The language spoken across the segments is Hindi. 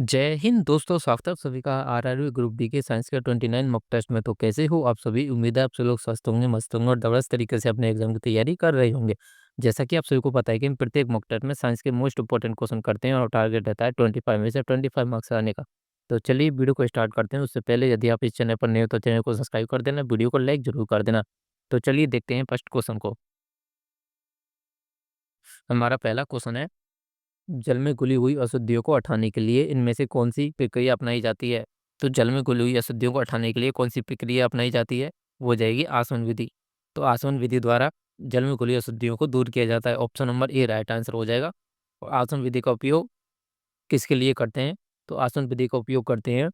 जय हिंद दोस्तों, स्वागत है आप सभी का आरआरबी ग्रुप डी के साइंस के 29 मॉक टेस्ट में। तो कैसे हो आप सभी? उम्मीद है आप सभी लोग स्वस्थ होंगे, मस्त होंगे और जबरदस्त तरीके से अपने एग्जाम की तैयारी कर रहे होंगे। जैसा कि आप सभी को पता है कि हम प्रत्येक मॉक टेस्ट में साइंस के मोस्ट इंपॉर्टेंट क्वेश्चन करते हैं और टारगेट रहता है 25 में से 25 मार्क्स आने का। तो चलिए वीडियो को स्टार्ट करते हैं। उससे पहले यदि आप इस चैनल पर नए हो तो चैनल को सब्सक्राइब कर देना, वीडियो को लाइक जरूर कर देना। तो चलिए देखते हैं फर्स्ट क्वेश्चन को। हमारा पहला क्वेश्चन है, जल में घुली हुई अशुद्धियों को हटाने के लिए इनमें से कौन सी प्रक्रिया अपनाई जाती है? तो जल में घुली हुई अशुद्धियों को हटाने के लिए कौन सी प्रक्रिया अपनाई जाती है? वो हो जाएगी आसवन विधि। तो आसवन विधि द्वारा जल में घुली अशुद्धियों को दूर किया जाता है। Option number A right answer हो जाएगा। और आसवन विधि का उपयोग किसके लिए करते हैं? तो आसवन विधि का उपयोग करते हैं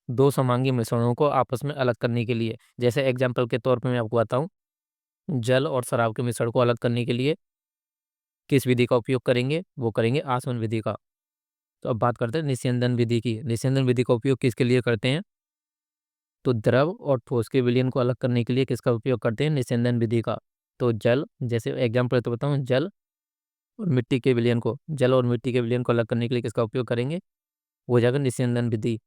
दो समांगी मिश्रणों को आपस में अलग करने के लिए। जैसे एग्जाम्पल के तौर पर मैं आपको बताऊं, जल और शराब के मिश्रण को अलग करने के लिए किस विधि का उपयोग करेंगे? वो करेंगे आसवन विधि का। तो अब बात करते हैं निस्यंदन विधि की। निस्यंदन विधि का उपयोग किसके लिए करते हैं? तो द्रव और ठोस के विलयन को अलग करने के लिए किसका उपयोग करते हैं? निस्यंदन विधि का। तो जल, जैसे एग्जाम्पल तो बताऊं, जल और मिट्टी के विलयन को, जल और मिट्टी के विलयन को अलग करने के लिए किसका उपयोग करेंगे? वो हो जाएगा निस्यंदन विधि।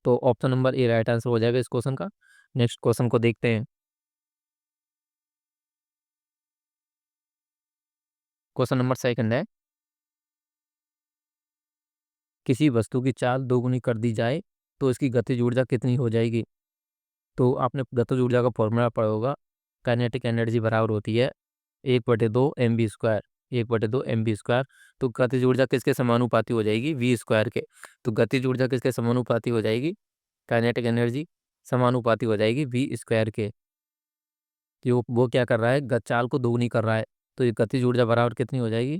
तो option number A right answer हो जाएगा इस क्वेश्चन का। नेक्स्ट क्वेश्चन को देखते हैं। क्वेश्चन नंबर सेकंड है, किसी वस्तु की चाल दोगुनी कर दी जाए तो इसकी गतिज ऊर्जा कितनी हो जाएगी? तो आपने गतिज ऊर्जा का फॉर्मूला पढ़ा होगा। काइनेटिक एनर्जी बराबर होती है 1/2 mv²। 1/2 mv²। तो गतिज ऊर्जा किसके समानुपाती हो जाएगी? v² के। तो गतिज ऊर्जा किसके समानुपाती हो जाएगी? काइनेटिक एनर्जी समानुपाती हो जाएगी v² के। वो क्या कर रहा है? चाल को दोगुनी कर रहा है। तो ये गतिज ऊर्जा बराबर कितनी हो जाएगी?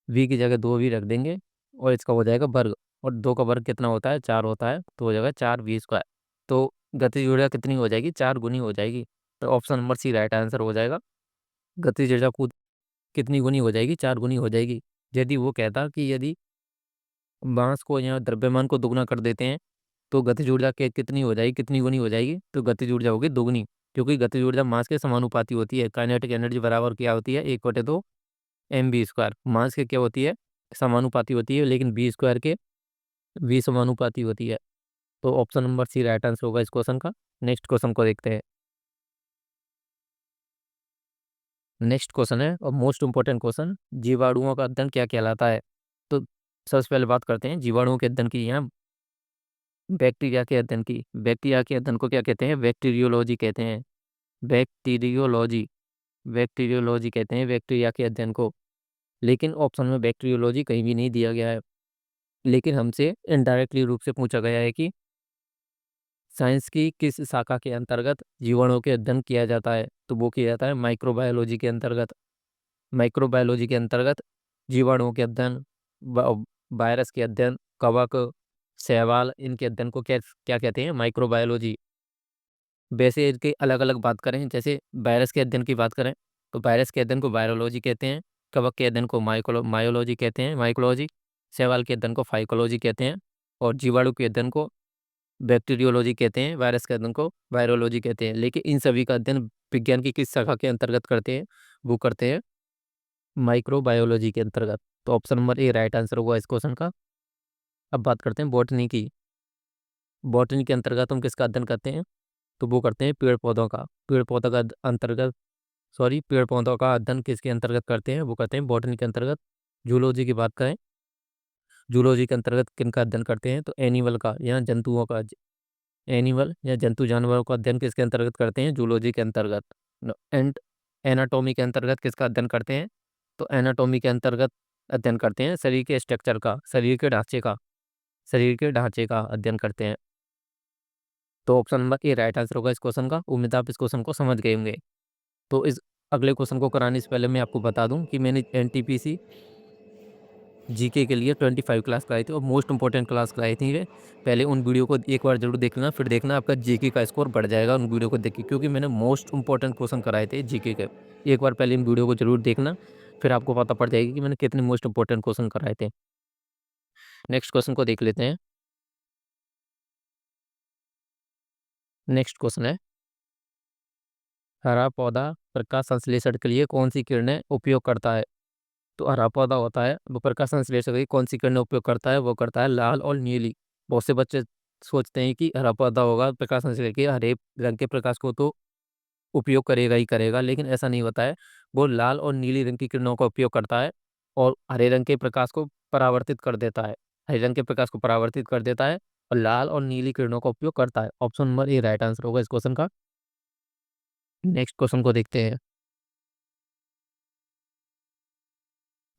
v की जगह 2v रख देंगे और इसका हो जाएगा वर्ग। और 2 का वर्ग कितना होता है? 4 होता है, तो हो जाएगा 4v²। तो गतिज ऊर्जा कितनी हो जाएगी? 4 गुनी हो जाएगी। तो option number C right answer हो जाएगा। गतिज ऊर्जा को कितनी गुनी हो जाएगी? 4 गुनी हो जाएगी। यदि वो कहता कि यदि मास को या द्रव्यमान को दुगना कर देते हैं तो गतिज ऊर्जा के कितनी हो जाएगी, कितनी गुनी हो जाएगी? तो गतिज ऊर्जा होगी दोगुनी, क्योंकि गतिज ऊर्जा मास के समानुपाती होती है। काइनेटिक एनर्जी बराबर क्या होती है? 1/2 mv²। मास के क्या होती है? समानुपाती होती है, लेकिन v² के v समानुपाती होती है। तो option number C right answer होगा इस क्वेश्चन का। नेक्स्ट क्वेश्चन को देखते हैं। नेक्स्ट क्वेश्चन है और मोस्ट इंपॉर्टेंट क्वेश्चन, जीवाणुओं का अध्ययन क्या कहलाता है? तो सबसे पहले बात करते हैं जीवाणुओं के अध्ययन की। यहाँ बैक्टीरिया के अध्ययन की। बैक्टीरिया के अध्ययन को क्या कहते हैं? बैक्टीरियोलॉजी कहते हैं। बैक्टीरियोलॉजी, बैक्टीरियोलॉजी कहते हैं बैक्टीरिया के अध्ययन को। लेकिन ऑप्शन में बैक्टीरियोलॉजी कहीं भी नहीं दिया गया है। लेकिन हमसे इनडायरेक्टली रूप से पूछा गया है कि साइंस की किस शाखा के अंतर्गत जीवाणुओं के अध्ययन किया जाता है? तो वो किया जाता है माइक्रोबायोलॉजी के अंतर्गत। माइक्रोबायोलॉजी के अंतर्गत जीवाणुओं के अध्ययन, वायरस के अध्ययन, कवक, शैवाल, इनके अध्ययन को क्या क्या कहते हैं? माइक्रोबायोलॉजी। वैसे इनके अलग अलग बात करें, जैसे वायरस के अध्ययन की बात करें तो वायरस के अध्ययन को वायरोलॉजी कहते हैं। कवक के अध्ययन को मायोलॉजी कहते हैं, माइकोलॉजी। शैवाल के अध्ययन को फाइकोलॉजी कहते हैं। और जीवाणु के अध्ययन को बैक्टीरियोलॉजी कहते हैं। वायरस के अध्ययन को वायरोलॉजी कहते हैं। लेकिन इन सभी का अध्ययन विज्ञान की किस शाखा के अंतर्गत करते हैं? वो करते हैं माइक्रोबायोलॉजी के अंतर्गत। तो option number A right answer होगा इस क्वेश्चन का। अब बात करते हैं बॉटनी की। बॉटनी के अंतर्गत हम किसका अध्ययन करते हैं? तो वो करते हैं पेड़ पौधों का। पेड़ पौधों का अंतर्गत, सॉरी, पेड़ पौधों का अध्ययन किसके अंतर्गत करते हैं? वो करते हैं बॉटनी के अंतर्गत। जूलॉजी की बात करें, जूलॉजी के अंतर्गत किन का अध्ययन करते हैं? तो एनिमल का या जंतुओं का, एनिमल या जंतु जानवरों का अध्ययन किसके अंतर्गत करते हैं? जूलॉजी के अंतर्गत। एंड एनाटॉमी के अंतर्गत किसका अध्ययन करते हैं? तो एनाटॉमी के अंतर्गत अध्ययन करते हैं शरीर के स्ट्रक्चर का, शरीर के ढांचे का, शरीर के ढांचे का अध्ययन करते हैं। तो option number A right answer होगा इस क्वेश्चन का। उम्मीद है आप इस क्वेश्चन को समझ गए होंगे। तो इस अगले क्वेश्चन को कराने से पहले मैं आपको बता दूं कि मैंने एनटीपीसी जीके के लिए 25 क्लास कराई थी और मोस्ट इंपॉर्टेंट क्लास कराई थी ये। पहले उन वीडियो को एक बार जरूर देख लेना, फिर देखना आपका जीके का स्कोर बढ़ जाएगा उन वीडियो को देख के, क्योंकि मैंने मोस्ट इंपॉर्टेंट क्वेश्चन कराए थे जीके के। एक बार पहले इन वीडियो को जरूर देखना, फिर आपको पता पड़ जाएगी कि मैंने कितने मोस्ट इंपॉर्टेंट क्वेश्चन कराए थे। नेक्स्ट क्वेश्चन को देख लेते हैं। नेक्स्ट क्वेश्चन है, हरा पौधा प्रकाश संश्लेषण के लिए कौन सी किरणें उपयोग करता है? तो हरा पौधा होता है वो प्रकाश संश्लेषक की कौन सी किरणें उपयोग करता है, वो करता है लाल और नीली। बहुत से बच्चे सोचते हैं कि हरा पौधा होगा प्रकाश संश्लेषक के हरे रंग के प्रकाश को तो उपयोग करेगा ही करेगा, लेकिन ऐसा नहीं होता है। वो लाल और नीली रंग की किरणों का उपयोग करता है और हरे रंग के प्रकाश को परावर्तित कर देता है। हरे रंग के प्रकाश को परावर्तित कर देता है और लाल और नीली किरणों का उपयोग करता है। Option number A right answer होगा इस क्वेश्चन का। नेक्स्ट क्वेश्चन को देखते हैं।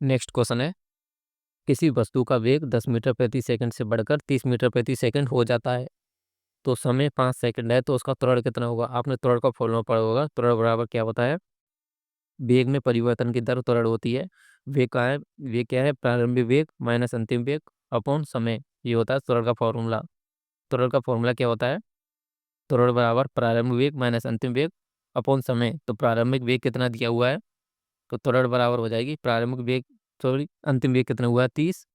नेक्स्ट क्वेश्चन है, किसी वस्तु का वेग 10 मीटर प्रति सेकंड से बढ़कर 30 मीटर प्रति सेकंड हो जाता है, तो समय 5 सेकंड है, तो उसका त्वरण कितना होगा? आपने त्वरण का फॉर्मूला पढ़ा होगा। त्वरण बराबर क्या होता है? वेग में परिवर्तन की दर त्वरण होती है। वेग का है, वेग क्या है? प्रारंभिक वेग माइनस अंतिम वेग अपॉन समय, ये होता है त्वरण का फॉर्मूला। त्वरण का फॉर्मूला क्या होता है? त्वरण बराबर प्रारंभिक वेग माइनस अंतिम वेग अपॉन समय। तो प्रारंभिक वेग कितना दिया हुआ है, तो त्वरण बराबर हो जाएगी प्रारंभिक वेग, सॉरी अंतिम वेग कितना हुआ है 30,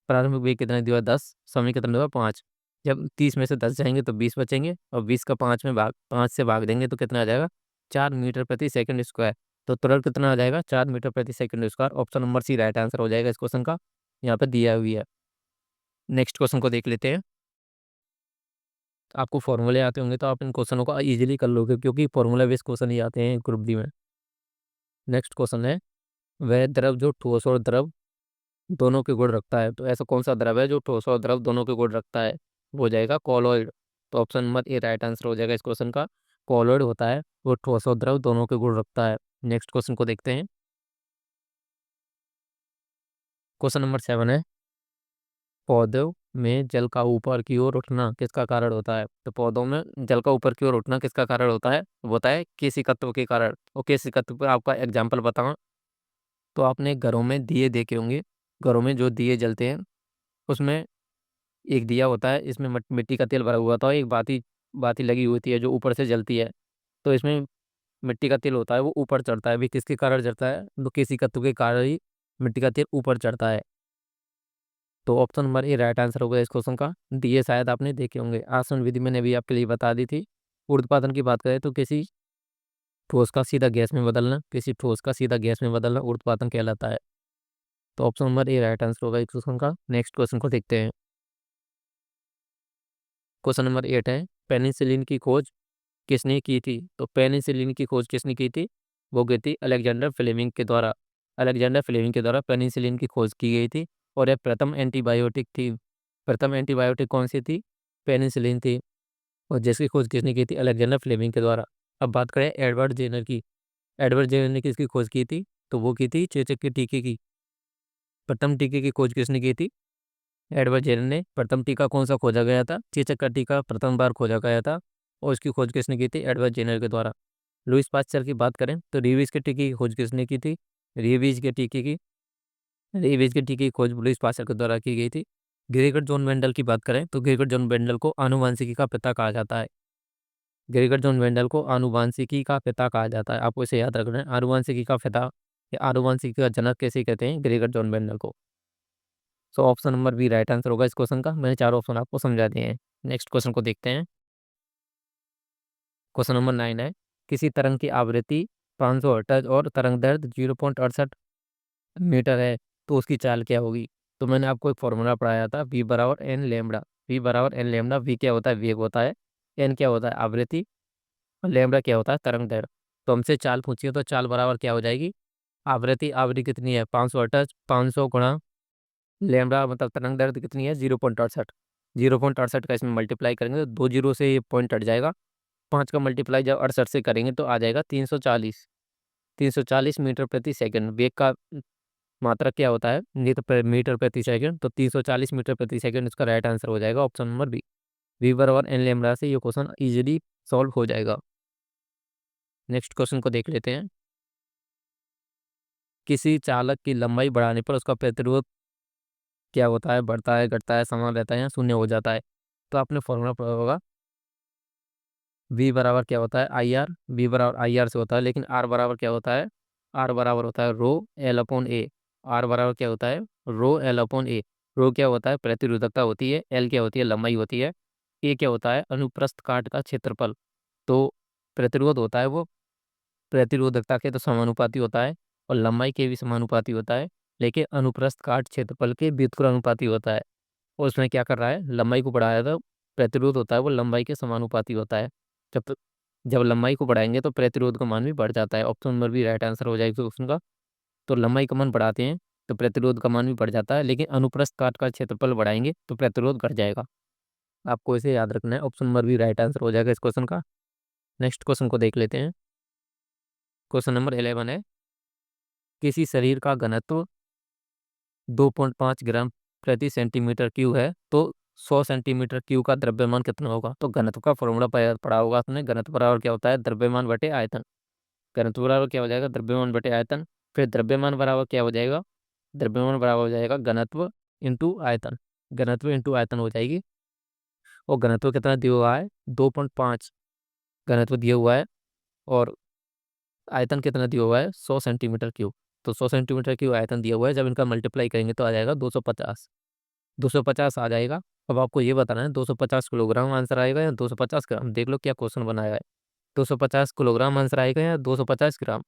प्रारंभिक वेग कितना दिया हुआ 10, समय कितना हुआ 5। जब 30 में से 10 जाएंगे तो 20 बचेंगे और 20 का 5 में भाग 5 से भाग देंगे तो कितना आ जाएगा? 4 मीटर प्रति सेकंड स्क्वायर। तो त्वरण कितना आ जाएगा? 4 मीटर प्रति second square. Option number C right answer हो जाएगा इस क्वेश्चन का, यहाँ पे दिया हुई है। नेक्स्ट क्वेश्चन को देख लेते हैं। आपको फॉर्मूले आते होंगे तो आप इन क्वेश्चनों को इजीली कर लोगे, क्योंकि फॉर्मूला बेस्ड क्वेश्चन ही आते हैं ग्रुप डी में। नेक्स्ट क्वेश्चन है, वह द्रव जो ठोस और द्रव दोनों के गुण रखता है, तो ऐसा कौन सा द्रव है जो ठोस और द्रव दोनों के गुण रखता है? वो हो जाएगा कॉलॉइड। तो option number A right answer हो जाएगा इस क्वेश्चन का। कॉलॉइड होता है वो ठोस और द्रव दोनों के गुण रखता है। नेक्स्ट क्वेश्चन को देखते हैं। क्वेश्चन नंबर 7 है, पौधों में जल का ऊपर की ओर उठना किसका कारण होता है? तो पौधों में जल का ऊपर की ओर उठना किसका कारण होता है? वो होता है केशिकत्व के कारण। और केशिकत्व पर आपका एग्जाम्पल बताऊं तो आपने घरों में दिए देखे होंगे। घरों में जो दिए जलते हैं उसमें एक दिया होता है, इसमें मिट्टी का तेल भरा हुआ था, एक बाती बाती लगी हुई होती है जो ऊपर से जलती है। तो इसमें मिट्टी का तेल होता है वो ऊपर चढ़ता है, भी किसके कारण चढ़ता है? तो किसी तत्व के कारण ही मिट्टी का तेल ऊपर चढ़ता है। तो option number A right answer होगा इस क्वेश्चन का। दिए शायद आपने देखे होंगे, आसन विधि मैंने भी आपके लिए बता दी थी। ऊर्ध्वपातन की बात करें तो किसी ठोस का सीधा गैस में बदलना, किसी ठोस का सीधा गैस में बदलना ऊर्ध्वपातन कहलाता है। तो option number A right answer होगा इस क्वेश्चन का। नेक्स्ट क्वेश्चन को देखते हैं। क्वेश्चन नंबर 8 है, पेनिसिलिन की खोज किसने की थी? तो पेनिसिलिन की खोज किसने की थी? वो की थी अलेक्जेंडर फ्लेमिंग के द्वारा। अलेक्जेंडर फ्लेमिंग के द्वारा पेनिसिलिन की खोज की गई थी और यह प्रथम एंटीबायोटिक थी। प्रथम एंटीबायोटिक कौन सी थी? पेनिसिलिन थी। और जिसकी खोज किसने की थी? अलेक्जेंडर फ्लेमिंग के द्वारा। अब बात करें एडवर्ड जेनर की। एडवर्ड जेनर ने किसकी खोज की थी? तो वो की थी चेचक के टीके की। प्रथम टीके की खोज किसने की थी? एडवर्ड जेनर ने। प्रथम टीका कौन सा खोजा गया था? चेचक का टीका प्रथम बार खोजा गया था और इसकी खोज किसने की थी? एडवर्ड जेनर के द्वारा। लुईस पास्चर की बात करें तो रेबीज के टीके की खोज किसने की थी? रेबीज के टीके की रेबीज के टीके की खोज लुईस पास्चर के द्वारा की गई थी। ग्रेगर जॉन मेंडल की बात करें तो ग्रेगर जॉन मेंडल को आनुवांशिकी का पिता कहा जाता है। ग्रेगर जॉन मेंडल को आनुवांशिकी का पिता कहा जाता है, आपको इसे याद रखना है। आनुवांशिकी का पिता या आनुवांशिकी का जनक कैसे कहते हैं? ग्रेगर जॉन मेंडल को। So option number B right answer होगा इस क्वेश्चन का। मैंने चार ऑप्शन आपको समझा दिए हैं। नेक्स्ट क्वेश्चन को देखते हैं। क्वेश्चन नंबर 9 है, किसी तरंग की आवृत्ति 500 हर्ट्ज और तरंग दैर्ध्य 0.68 मीटर है, तो उसकी चाल क्या होगी? तो मैंने आपको एक फॉर्मूला पढ़ाया था, वी बराबर एन लेमड़ा। वी बराबर एन लेमड़ा। वी क्या होता है? वेग होता है। एन क्या होता है? आवृत्ति। और लेमड़ा क्या होता है? तरंग दैर्ध्य। तो हमसे चाल पूछिए तो चाल बराबर क्या हो जाएगी? आवृत्ति, आवृत्ति कितनी है? 500 हर्ट्ज, 500 गुणा लेमड़ा मतलब तरंग दैर्ध्य कितनी है? 0.68। 0.68 का इसमें मल्टीप्लाई करेंगे तो 2 जीरो से ये पॉइंट हट जाएगा। 5 का मल्टीप्लाई जब 68 से करेंगे तो आ जाएगा 340। 340 मीटर प्रति सेकंड। वेग का मात्रा क्या होता है? ये तो मीटर प्रति सेकंड, तो 340 मीटर प्रति सेकंड इसका राइट आंसर हो जाएगा ऑप्शन नंबर बी। वी बराबर एन लेमड़ा से ये क्वेश्चन इजीली सॉल्व हो जाएगा। नेक्स्ट क्वेश्चन को देख लेते हैं। किसी चालक की लंबाई बढ़ाने पर उसका प्रतिरोध क्या होता है? बढ़ता है, घटता है, समान रहता है या शून्य हो जाता है? तो आपने फॉर्मूला पढ़ा होगा। वी बराबर क्या होता है? I R. वी बराबर आई आर से होता है, लेकिन आर बराबर क्या होता है? आर बराबर होता है rho L upon A. R बराबर क्या होता है? रो एल अपॉन ए। रो क्या होता है? प्रतिरोधकता होती है। एल क्या होती है? लंबाई होती है। ए क्या होता है? अनुप्रस्थ काट का क्षेत्रफल। तो प्रतिरोध होता है वो प्रतिरोधकता के तो समानुपाती होता है। और लंबाई के भी समानुपाती होता है, लेकिन अनुप्रस्थ काट क्षेत्रफल के व्युत्क्रमानुपाती होता है। और उसमें क्या कर रहा है, लंबाई को बढ़ाया था, प्रतिरोध होता है वो लंबाई के समानुपाती होता है। जब जब लंबाई को बढ़ाएंगे तो प्रतिरोध का मान भी बढ़ जाता है। ऑप्शन नंबर भी राइट आंसर हो जाएगा क्वेश्चन का। तो लंबाई का मान बढ़ाते हैं तो प्रतिरोध का मान भी बढ़ जाता है, लेकिन अनुप्रस्थ काट का क्षेत्रफल बढ़ाएंगे तो प्रतिरोध घट जाएगा। आपको इसे याद रखना है, ऑप्शन नंबर भी राइट आंसर हो जाएगा इस क्वेश्चन का। नेक्स्ट क्वेश्चन को देख लेते हैं। क्वेश्चन नंबर 11 है, किसी शरीर का घनत्व 2.5 ग्राम प्रति सेंटीमीटर क्यूब है तो 100 सेंटीमीटर क्यूब का द्रव्यमान कितना होगा। तो घनत्व का फॉर्मूला पढ़ा होगा आपने। घनत्व बराबर क्या होता है, द्रव्यमान बटे आयतन। घनत्व बराबर क्या हो जाएगा, द्रव्यमान बटे आयतन। फिर द्रव्यमान बराबर क्या हो जाएगा, द्रव्यमान बराबर हो जाएगा घनत्व इंटू आयतन। घनत्व इंटू आयतन हो जाएगी। और घनत्व कितना दिया हुआ है, 2.5 घनत्व दिया हुआ है। और आयतन कितना दिया हुआ है, 100 सेंटीमीटर क्यूब। तो 100 सेंटीमीटर क्यूब आयतन दिया हुआ है, जब इनका मल्टीप्लाई करेंगे तो आ जाएगा 250। 250 आ जाएगा। अब आपको ये बताना है 250 किलोग्राम आंसर आएगा या 250 ग्राम। देख लो क्या क्वेश्चन बनाया है, 250 किलोग्राम आंसर आएगा या 250 ग्राम।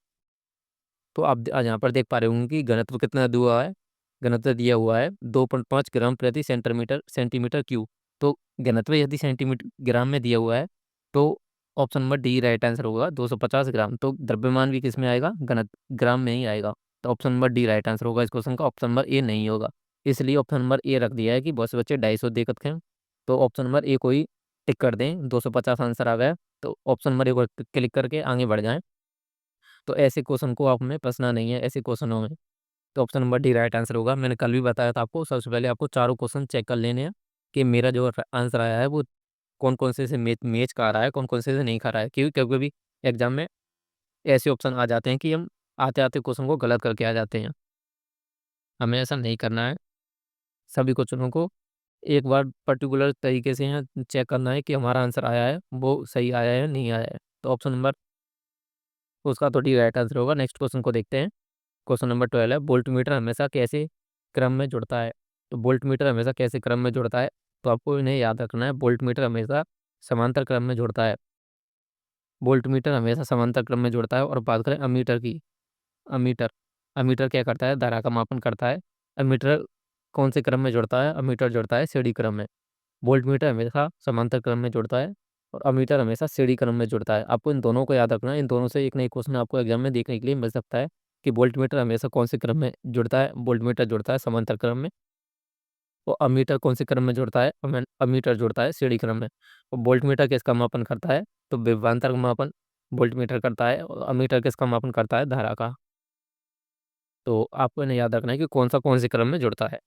तो आप यहाँ पर देख पा रहे होंगे कि घनत्व कितना दिया हुआ है, घनत्व दिया हुआ है 2.5 ग्राम प्रति सेंटीमीटर सेंटीमीटर क्यूब। तो घनत्व यदि सेंटीमीटर ग्राम में दिया हुआ है तो option number D right answer होगा, 250 ग्राम। तो द्रव्यमान भी किस में आएगा, घनत्व ग्राम में ही आएगा। तो option number D right answer होगा इस क्वेश्चन का। ऑप्शन नंबर ए नहीं होगा, इसलिए ऑप्शन नंबर ए रख दिया है कि बहुत से बच्चे 250 दिक्कत हैं। तो ऑप्शन नंबर ए को ही टिक कर दें, 250 आंसर आ गया। तो ऑप्शन नंबर ए को क्लिक करके आगे बढ़ जाएं। तो ऐसे क्वेश्चन को आप में फंसना नहीं है, ऐसे क्वेश्चनों में। तो option number D right answer होगा। मैंने कल भी बताया था आपको, सबसे पहले आपको चारों क्वेश्चन चेक कर लेने हैं कि मेरा जो आंसर आया है वो कौन कौन से मैच का आ रहा है, कौन कौन से नहीं खा रहा है। क्योंकि कभी कभी एग्जाम में ऐसे ऑप्शन आ जाते हैं कि हम आते आते क्वेश्चन को गलत करके आ जाते हैं। हमें ऐसा नहीं करना है। सभी क्वेश्चनों को एक बार पर्टिकुलर तरीके से यहाँ चेक करना है कि हमारा आंसर आया है वो सही आया है नहीं आया है। तो ऑप्शन नंबर उसका तो डी राइट आंसर होगा। नेक्स्ट क्वेश्चन को देखते हैं। क्वेश्चन नंबर 12 है, वोल्ट मीटर हमेशा कैसे क्रम में जुड़ता है। तो वोल्ट मीटर हमेशा कैसे क्रम में जुड़ता है, तो आपको इन्हें याद रखना है। वोल्ट मीटर हमेशा समांतर क्रम में जुड़ता है। वोल्ट मीटर हमेशा समांतर क्रम में जुड़ता है। और बात करें अमीटर की, अमीटर अमीटर क्या करता है, धारा का मापन करता है। अमीटर कौन से क्रम में जुड़ता है, अमीटर जुड़ता है सीढ़ी क्रम में। वोल्ट मीटर हमेशा समांतर क्रम में जुड़ता है और अमीटर हमेशा सीढ़ी क्रम में जुड़ता है। आपको इन दोनों को याद रखना है। इन दोनों से एक नई क्वेश्चन आपको एग्जाम में देखने के लिए मिल सकता है कि वोल्ट मीटर हमेशा कौन से क्रम में जुड़ता है। वोल्ट मीटर जुड़ता है समांतर क्रम में। और अमीटर कौन से क्रम में जुड़ता है, अमीटर जुड़ता है सीढ़ी क्रम में। और वोल्ट मीटर किसका मापन करता है, तो विभवांतर का मापन वोल्ट मीटर करता है। और अमीटर किसका मापन करता है, धारा का। तो आपको इन्हें याद रखना है कि कौन से क्रम में जुड़ता है।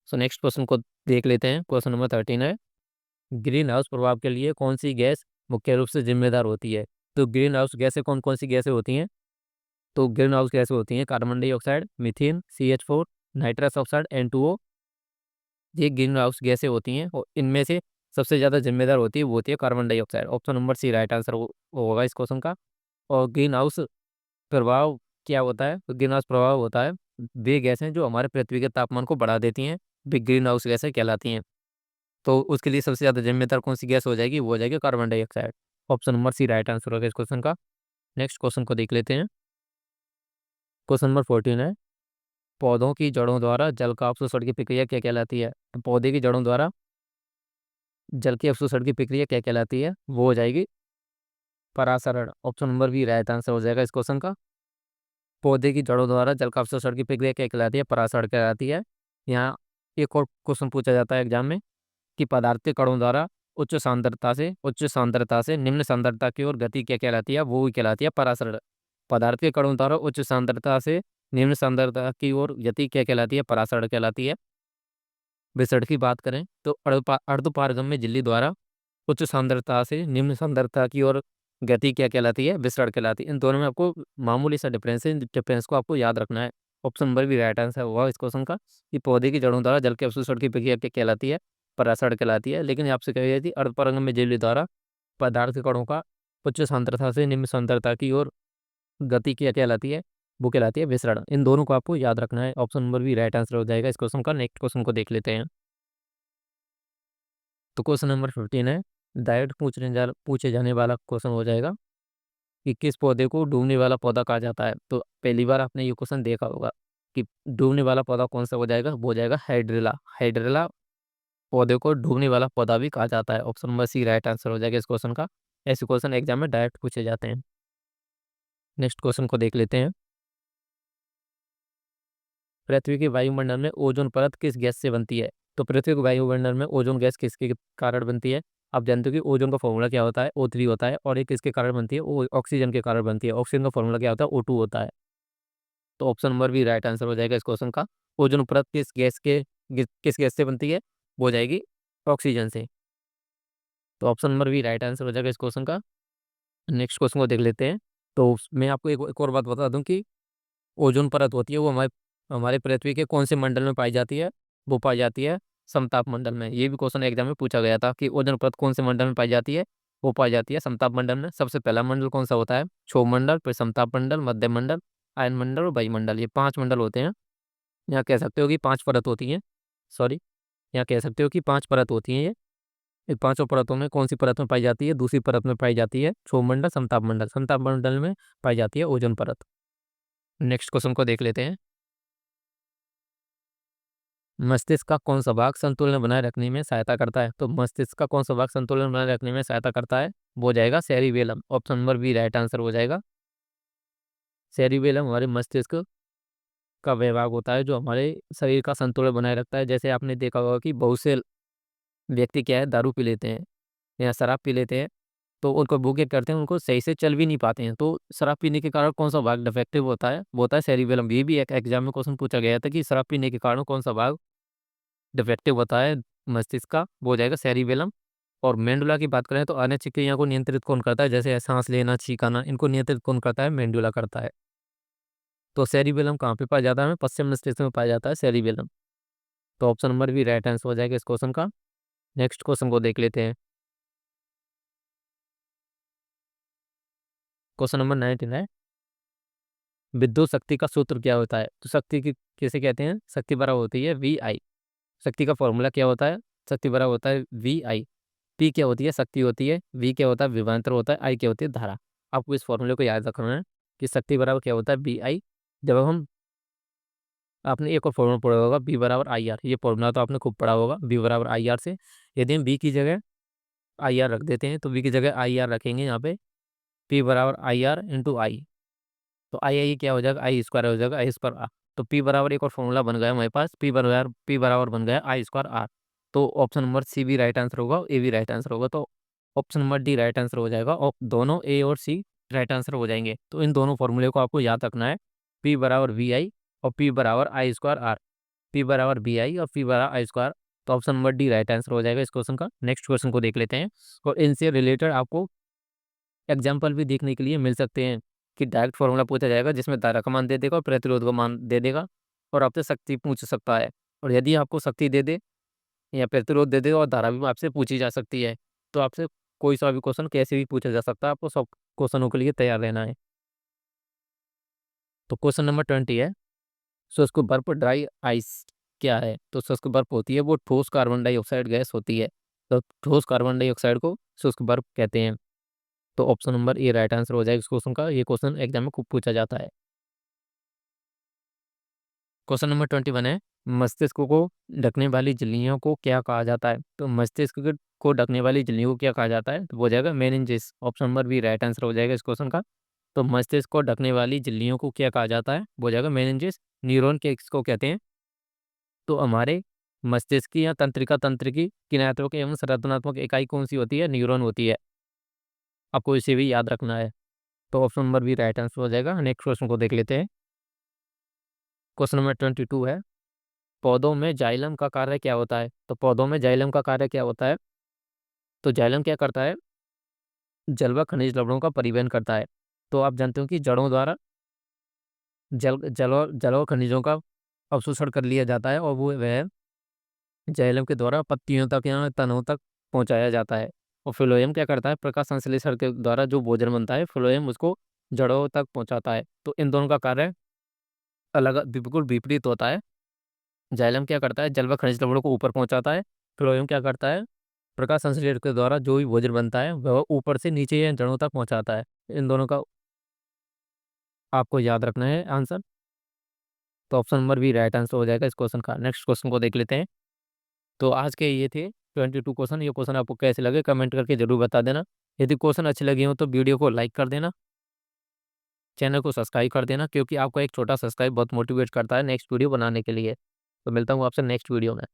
सो नेक्स्ट क्वेश्चन को देख लेते हैं। क्वेश्चन नंबर 13 है, ग्रीन हाउस प्रभाव के लिए कौन सी गैस मुख्य रूप से जिम्मेदार होती है। तो ग्रीन हाउस गैसें कौन कौन सी गैसें होती हैं, तो ग्रीन हाउस गैसें होती हैं carbon dioxide, methane, CH4, nitrous oxide, N2O। ये ग्रीन हाउस गैसें होती हैं और इनमें से सबसे ज़्यादा जिम्मेदार होती है वो होती है carbon dioxide. Option number C right answer होगा इस क्वेश्चन का। और ग्रीन हाउस प्रभाव क्या होता है, तो ग्रीन हाउस प्रभाव होता है वे गैसें जो हमारे पृथ्वी के तापमान को बढ़ा देती हैं, वे ग्रीन हाउस गैसें कहलाती हैं। तो उसके लिए सबसे ज़्यादा जिम्मेदार कौन सी गैस हो जाएगी, वो हो जाएगी carbon dioxide. Option number C right answer होगा इस क्वेश्चन का। नेक्स्ट क्वेश्चन को देख लेते हैं। क्वेश्चन नंबर 14 है, पौधों की जड़ों द्वारा जल का अवशोषण की प्रक्रिया क्या कहलाती है। तो पौधे की जड़ों द्वारा जल के अवशोषण की प्रक्रिया क्या कहलाती है, वो हो जाएगी परासरण। Option number B right answer हो जाएगा इस क्वेश्चन का। पौधे की जड़ों द्वारा जल का अवशोषण की प्रक्रिया क्या कहलाती है, परासरण कहलाती है। यहाँ एक और क्वेश्चन पूछा जाता है एग्जाम में कि पदार्थ के कणों द्वारा उच्च सांद्रता से निम्न सांद्रता की ओर गति क्या कहलाती है, वो भी कहलाती है परासरण। पदार्थ के कणों द्वारा उच्च सांद्रता से निम्न सांद्रता की ओर गति क्या कहलाती है, परासरण कहलाती है। विसरण की बात करें तो अर्धपारगम्य झिल्ली द्वारा उच्च सांद्रता से निम्न सांद्रता की ओर गति क्या कहलाती है, विसरण कहलाती है। इन दोनों में आपको मामूली सा डिफरेंस है, इन डिफरेंस को आपको याद रखना है। ऑप्शन नंबर भी राइट आंसर होगा इस क्वेश्चन का कि पौधे की जड़ों द्वारा जल के अवशोषण की प्रक्रिया क्या कहलाती है, परासरण कहलाती है। लेकिन आपसे कही जाती है अर्धपारगम्य झिल्ली द्वारा पदार्थ के कणों का उच्च सांद्रता से निम्न सांद्रता की ओर गति क्या कहलाती है, वो कहलाती है विसरण। इन दोनों को आपको याद रखना है। ऑप्शन नंबर भी राइट आंसर हो जाएगा इस क्वेश्चन का। नेक्स्ट क्वेश्चन को देख लेते हैं। तो क्वेश्चन नंबर 15 है, डायरेक्ट पूछे जाने वाला क्वेश्चन हो जाएगा कि किस पौधे को डूबने वाला पौधा कहा जाता है। तो पहली बार आपने ये क्वेश्चन देखा होगा कि डूबने वाला पौधा कौन सा हो जाएगा, वो हो जाएगा हाइड्रिला। हाइड्रिला पौधे को डूबने वाला पौधा भी कहा जाता है। Option number C right answer हो जाएगा इस क्वेश्चन का। ऐसे क्वेश्चन एग्जाम में डायरेक्ट पूछे जाते हैं। नेक्स्ट क्वेश्चन को देख लेते हैं। पृथ्वी के वायुमंडल में ओजोन परत किस गैस से बनती है? तो पृथ्वी के वायुमंडल में ओजोन गैस किसके कारण बनती है? आप जानते हो कि ओजोन का फॉर्मूला क्या होता है, O3 होता है, और ये किसके कारण बनती है, वो ऑक्सीजन के कारण बनती है। ऑक्सीजन का फॉर्मूला क्या होता है, O2 होता है। तो ऑप्शन नंबर भी राइट आंसर हो जाएगा इस क्वेश्चन का। ओजोन परत किस गैस से बनती है, वो हो जाएगी ऑक्सीजन से। तो ऑप्शन नंबर भी राइट आंसर हो जाएगा इस क्वेश्चन का। नेक्स्ट क्वेश्चन को देख लेते हैं। तो मैं आपको एक और बात बता दूं कि ओजोन परत होती है वो हमारे हमारे पृथ्वी के कौन से मंडल में पाई जाती है? वो पाई जाती है समताप मंडल में। ये भी क्वेश्चन एग्जाम में पूछा गया था कि ओजोन परत कौन से मंडल में पाई जाती है? वो पाई जाती है समताप मंडल में। सबसे पहला मंडल कौन सा होता है? क्षोभ मंडल, फिर समताप मंडल, मध्य मंडल, आयन मंडल और वायुमंडल। ये 5 मंडल होते हैं। यहाँ कह सकते हो कि 5 परत होती हैं। सॉरी, यहाँ कह सकते हो कि 5 परत होती हैं ये। इन पांचों परतों में कौन सी परत में पाई जाती है? दूसरी परत में पाई जाती है क्षोभ मंडल, समताप मंडल। समताप मंडल में पाई जाती है ओजोन परत। नेक्स्ट क्वेश्चन को देख लेते हैं। मस्तिष्क का कौन सा भाग संतुलन बनाए रखने में सहायता करता है? तो मस्तिष्क का कौन सा भाग संतुलन बनाए रखने में सहायता करता है? वो हो जाएगा cerebellum. Option number B right answer हो जाएगा। सेरिबेलम हमारे मस्तिष्क का विभाग होता है जो हमारे शरीर का संतुलन बनाए रखता है। जैसे आपने देखा होगा कि बहुत से व्यक्ति क्या है, दारू पी लेते हैं या शराब पी लेते हैं, तो उनको वो क्या करते हैं, उनको सही से चल भी नहीं पाते हैं। तो शराब पीने के कारण कौन सा भाग डिफेक्टिव होता है? वो होता है सेरिबेलम। ये भी एक एग्जाम में क्वेश्चन पूछा गया था कि शराब पीने के कारण कौन सा भाग डिफेक्टिव होता है मस्तिष्क का? वो हो जाएगा सेरिबेलम। और मेंडुला की बात करें तो अन्य क्रियाओं को नियंत्रित कौन करता है? जैसे सांस लेना, छींकाना, इनको नियंत्रित कौन करता है? मेंडुला करता है। तो सेरिबेलम कहाँ पे पाया जाता है? पश्चिम मस्तिष्क में पाया जाता है सेरिबेलम। तो ऑप्शन नंबर भी राइट आंसर हो जाएगा इस क्वेश्चन का। नेक्स्ट क्वेश्चन को देख लेते हैं। क्वेश्चन नंबर 19 है, विद्युत शक्ति का सूत्र क्या होता है? तो शक्ति की किसे कहते हैं? शक्ति बराबर होती है VI। शक्ति का फॉर्मूला क्या होता है? शक्ति बराबर होता है VI। P क्या होती है? शक्ति होती है। V क्या होता है? विभवांतर होता है। I क्या होती है? धारा। आपको इस फॉर्मूले को याद रखना है कि शक्ति बराबर क्या होता है? VI। जब हम आपने एक और फॉर्मूला पढ़ा होगा, B बराबर IR। ये फॉर्मूला तो आपने खूब पढ़ा होगा, B बराबर IR से। यदि हम B की जगह IR रख देते हैं तो B की जगह IR रखेंगे यहाँ पे, P बराबर IR इंटू आई। तो आई क्या हो जाएगा? आई स्क्वायर हो जाएगा, आई स्क्वायर आर। तो पी बराबर एक और फॉर्मूला बन गया हमारे पास, पी बराबर बन गया आई स्क्वायर आर। तो ऑप्शन नंबर सी भी राइट आंसर होगा, ए भी राइट आंसर होगा। तो option number D right answer हो जाएगा और दोनों ए और सी राइट आंसर हो जाएंगे। तो इन दोनों फॉर्मूले को आपको याद रखना है, पी बराबर वी आई और पी बराबर आई स्क्वायर आर। पी बराबर बी आई और पी बराबर आई स्क्वायर। तो option number D right answer हो जाएगा इस क्वेश्चन का। नेक्स्ट क्वेश्चन को देख लेते हैं। और इनसे रिलेटेड आपको एग्जाम्पल भी देखने के लिए मिल सकते हैं कि डायरेक्ट फॉर्मूला पूछा जाएगा जिसमें धारा का मान दे देगा और प्रतिरोध का मान दे देगा, और आपसे शक्ति पूछ सकता है। और यदि आपको शक्ति दे दे या प्रतिरोध दे दे और धारा भी आपसे पूछी जा सकती है, तो आपसे कोई सा भी क्वेश्चन कैसे भी पूछा जा सकता है। आपको सब क्वेश्चनों के लिए तैयार रहना है। तो क्वेश्चन नंबर 20 है, शुष्क बर्फ ड्राई आइस क्या है? तो शुष्क बर्फ होती है वो ठोस कार्बन डाइऑक्साइड गैस होती है। तो ठोस कार्बन डाइऑक्साइड को शुष्क बर्फ कहते हैं। तो option number A right answer हो जाएगा इस क्वेश्चन का। ये क्वेश्चन एग्जाम में खूब पूछा जाता है। क्वेश्चन नंबर 21 है, मस्तिष्क को ढकने वाली झिल्लियों को क्या कहा जाता है? तो मस्तिष्क को ढकने वाली झिल्लियों को क्या कहा जाता है? तो वो हो जाएगा meninges. Option number B right answer हो जाएगा इस क्वेश्चन का। तो मस्तिष्क को ढकने वाली झिल्लियों को क्या कहा जाता है? वो हो जाएगा मेनिंजेस। न्यूरॉन के किसको कहते हैं? तो हमारे मस्तिष्क की या तंत्रिका तंत्र की किनेत्रोक एवं संरचनात्मक इकाई कौन सी होती है? न्यूरॉन होती है। आपको इसे भी याद रखना है। तो option number B right answer हो जाएगा। नेक्स्ट क्वेश्चन को देख लेते हैं। क्वेश्चन नंबर 22 है, पौधों में जाइलम का कार्य क्या होता है? तो पौधों में जाइलम का कार्य क्या होता है? तो जाइलम क्या करता है? जल व खनिज लवणों का परिवहन करता है। तो आप जानते हो कि जड़ों द्वारा जल और खनिजों का अवशोषण कर लिया जाता है और वो वह जाइलम के द्वारा पत्तियों तक या तनों तक पहुंचाया जाता है। और फ्लोएम क्या करता है? प्रकाश संश्लेषण के द्वारा जो भोजन बनता है, फ्लोएम उसको जड़ों तक पहुंचाता है। तो इन दोनों का कार्य अलग बिल्कुल विपरीत होता है। जाइलम क्या करता है? जल व खनिज लवणों को ऊपर पहुंचाता है। फ्लोएम क्या करता है? प्रकाश संश्लेषण के द्वारा जो भी भोजन बनता है वह ऊपर से नीचे या जड़ों तक पहुंचाता है। इन दोनों का आपको याद रखना है आंसर। तो option number B right answer हो जाएगा इस क्वेश्चन का। नेक्स्ट क्वेश्चन को देख लेते हैं। तो आज के ये थे 22 क्वेश्चन। ये क्वेश्चन आपको कैसे लगे कमेंट करके जरूर बता देना। यदि क्वेश्चन अच्छे लगे हो तो वीडियो को लाइक कर देना, चैनल को सब्सक्राइब कर देना, क्योंकि आपका एक छोटा सब्सक्राइब बहुत मोटिवेट करता है नेक्स्ट वीडियो बनाने के लिए। तो मिलता हूँ आपसे नेक्स्ट वीडियो में।